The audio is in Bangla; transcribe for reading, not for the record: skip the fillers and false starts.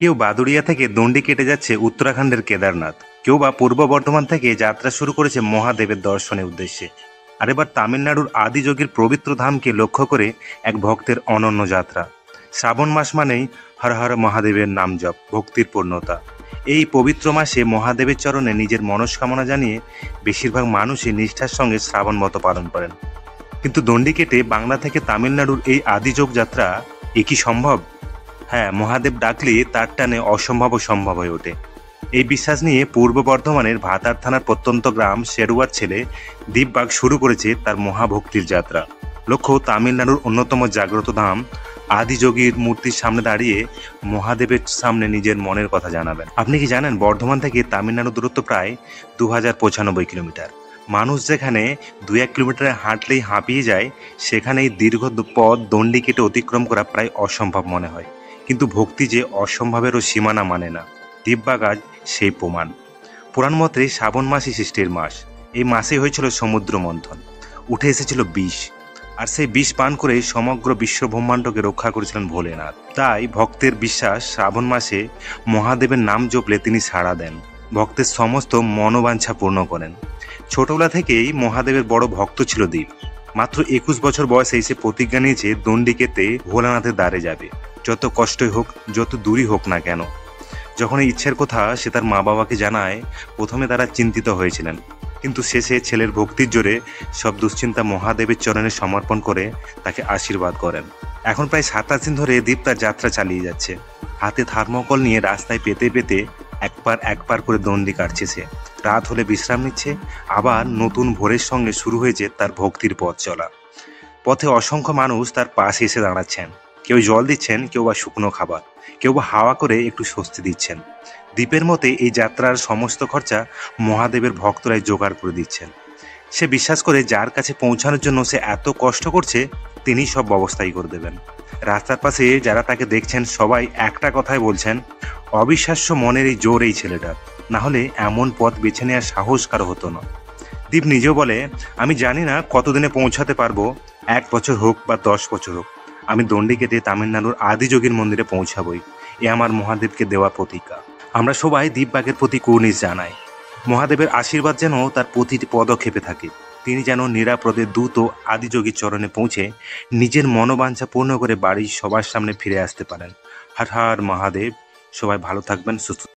কেউ বাদুড়িয়া থেকে দণ্ডি কেটে যাচ্ছে উত্তরাখণ্ডের কেদারনাথ, কেউ বা পূর্ব বর্ধমান থেকে যাত্রা শুরু করেছে মহাদেবের দর্শনের উদ্দেশ্যে। আর এবার তামিলনাড়ুর আদিযোগীর পবিত্র ধামকে লক্ষ্য করে এক ভক্তের অনন্য যাত্রা। শ্রাবণ মাস মানেই হর হর মহাদেবের নাম জপ, ভক্তির পূর্ণতা। এই পবিত্র মাসে মহাদেবের চরণে নিজের মনস্কামনা জানিয়ে বেশিরভাগ মানুষই নিষ্ঠার সঙ্গে শ্রাবণ ব্রত পালন করেন। কিন্তু দণ্ডি কেটে বাংলা থেকে তামিলনাড়ুর এই আদিযোগ যাত্রা এ কি সম্ভব? হ্যাঁ, মহাদেব ডাকলে তার টানে অসম্ভবও সম্ভব হয়ে ওঠে। এই বিশ্বাস নিয়ে পূর্ব বর্ধমানের ভাতার থানার প্রত্যন্ত গ্রাম শেরুয়ার ছেলে দীপবাগ শুরু করেছে তার মহাভক্তির যাত্রা। লক্ষ্য তামিলনাড়ুর অন্যতম জাগ্রত ধাম আদিযোগীর মূর্তির সামনে দাঁড়িয়ে মহাদেবের সামনে নিজের মনের কথা জানাবেন। আপনি কি জানেন বর্ধমান থেকে তামিলনাড়ুর দূরত্ব প্রায় 2095 কিলোমিটার। মানুষ যেখানে 2-1 কিলোমিটারে হাঁটলেই হাঁপিয়ে যায়, সেখানে এই দীর্ঘ পথ দণ্ডি কেটে অতিক্রম করা প্রায় অসম্ভব মনে হয়। কিন্তু ভক্তি যে অসম্ভবেরও সীমানা মানে না, দিব্যা গাছ সেই প্রমাণ। পুরাণ মতে শ্রাবণ মাসই সৃষ্টির মাস। এই মাসেই হয়েছিল সমুদ্র মন্থন, উঠে এসেছিল বিষ। আর সেই বিষ পান করে সমগ্র বিশ্ব ব্রহ্মাণ্ডকে রক্ষা করেছিলেন ভোলেনাথ। তাই ভক্তের বিশ্বাস শ্রাবণ মাসে মহাদেবের নাম জপলে তিনি সাড়া দেন, ভক্তের সমস্ত মনোবাঞ্ছা পূর্ণ করেন। ছোটবেলা থেকেই মহাদেবের বড় ভক্ত ছিল দীপ। মাত্র 21 বছর বয়সে সে প্রতিজ্ঞা নিয়েছে দণ্ডি কেটে ভোলানাথের দ্বারে যাবে, যত কষ্টই হোক, যত দূরই হোক না কেন। যখন এই ইচ্ছের কথা সে তার মা বাবাকে জানায়, প্রথমে তারা চিন্তিত হয়েছিলেন, কিন্তু শেষে ছেলের ভক্তির জোরে সব দুশ্চিন্তা মহাদেবের চরণে সমর্পণ করে তাকে আশীর্বাদ করেন। এখন প্রায় 27 দিন ধরে দীপ তার যাত্রা চালিয়ে যাচ্ছে। হাতে থার্মোকল নিয়ে রাস্তায় পেতে পেতে একবার করে দণ্ডি কাটছে সে। রাত হলে বিশ্রাম নিচ্ছে, আবার নতুন ভোরের সঙ্গে শুরু হয়েছে তার ভক্তির পথ চলা। পথে অসংখ্য মানুষ তার পাশে এসে দাঁড়াচ্ছেন, কেউ জল দিচ্ছেন, কেউ বা শুকনো খাবার, কেউ বা হাওয়া করে একটু স্বস্তি দিচ্ছেন। দ্বীপের মতে এই যাত্রার সমস্ত খরচা মহাদেবের ভক্তরাই জোগাড় করে দিচ্ছেন। সে বিশ্বাস করে যার কাছে পৌঁছানোর জন্য সে এত কষ্ট করছে, তিনি সব ব্যবস্থাই করে দেবেন। রাস্তার পাশে যারা তাকে দেখছেন সবাই একটা কথাই বলছেন, অবিশ্বাস্য মনের এই জোর এই ছেলেটার, না হলে এমন পথ বেছে নেওয়ার সাহস কারো হতো না। দীপ নিজেও বলে, আমি জানি না কতদিনে পৌঁছাতে পারবো, 1 বছর হোক বা 10 বছর হোক, আমি দণ্ডি কেটে তামিলনাড়ুর আদিযোগীর মন্দিরে পৌঁছাবই। এ আমার মহাদেবকে দেওয়া প্রতিজ্ঞা। আমরা সবাই দীপবাগের প্রতি কুর্নিশ জানাই। মহাদেবের আশীর্বাদ যেন তার প্রতিটি পদক্ষেপে থাকে। তিনি যেন নিরাপদে দ্রুত আদিযোগীর চরণে পৌঁছে নিজের মনোবাঞ্ছা পূর্ণ করে বাড়ির সবার সামনে ফিরে আসতে পারেন। হর হর মহাদেব। সবাই ভালো থাকবেন, সুস্থ